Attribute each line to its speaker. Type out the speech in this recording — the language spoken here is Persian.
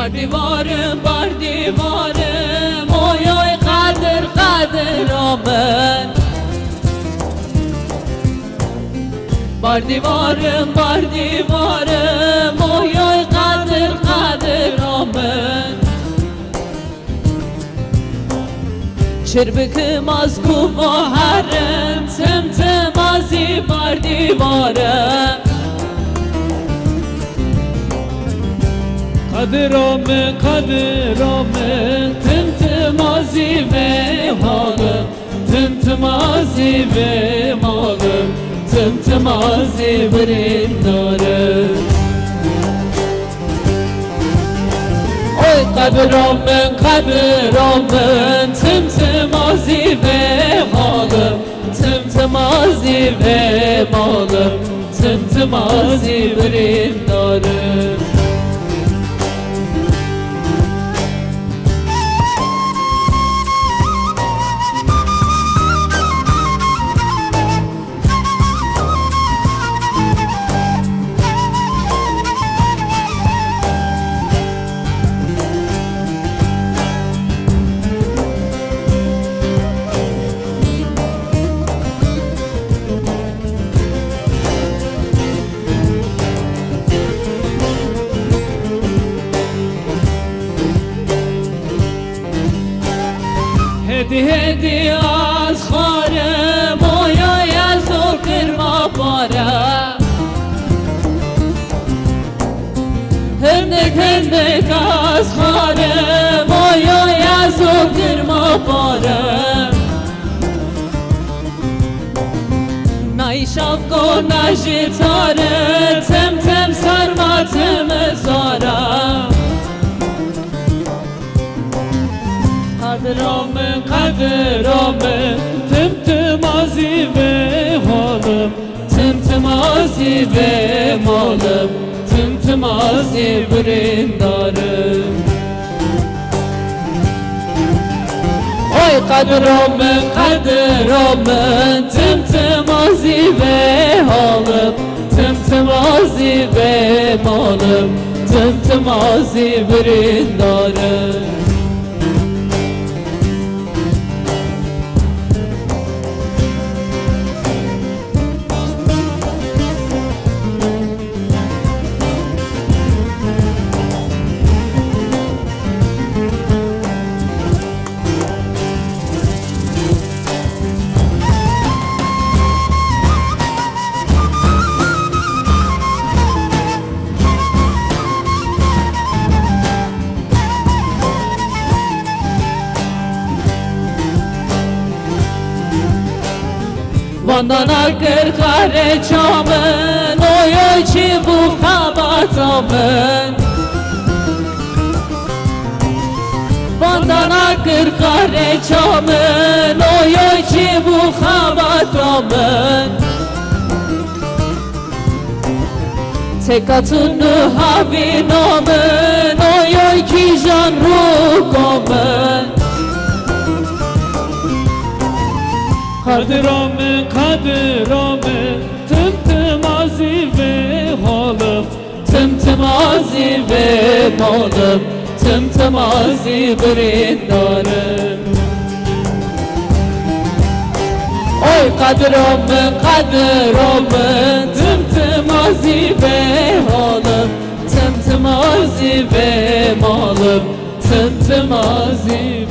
Speaker 1: دیوارم بر دیوارم اوی اوی قدر قدرامن بر دیوارم اوی اوی قدر قدرامن چربکم از گوهرم تمتم ازی بر دیوارم قدرامن قدرامن تمتمازی و حالم تمتمازی و مالم تمتمازی برندارم اوی قدرامن قدرامن تمتمازی و حالم تمتمازی و مالم تمتمازی برندارم هدی از خارم اویای از او کرما پارم هندک از خارم اویای از او کرما پارم نایشاف کو نجتاره تم سرماتم زارم قدرامن قدرامن تمتمازی و حالم تمتمازی و مالم تمتمازی برندارم اوی قدرامن قدرامن تمتمازی و حالم تمتمازی و مالم تمتمازی برندارم Vandana kır kare çamın oy oy çi bu kabatamın Vandana kır kare çamın oy oy çi bu kabatamın Tek atını havinamın oy oy ki jan rukamın قدرامن قدرامن تمتمازی و حالم تمتمازی و مالم تمتمازی برندارم اوی قدرامن قدرامن تمتمازی و حالم تمتمازی و مالم تمتمازی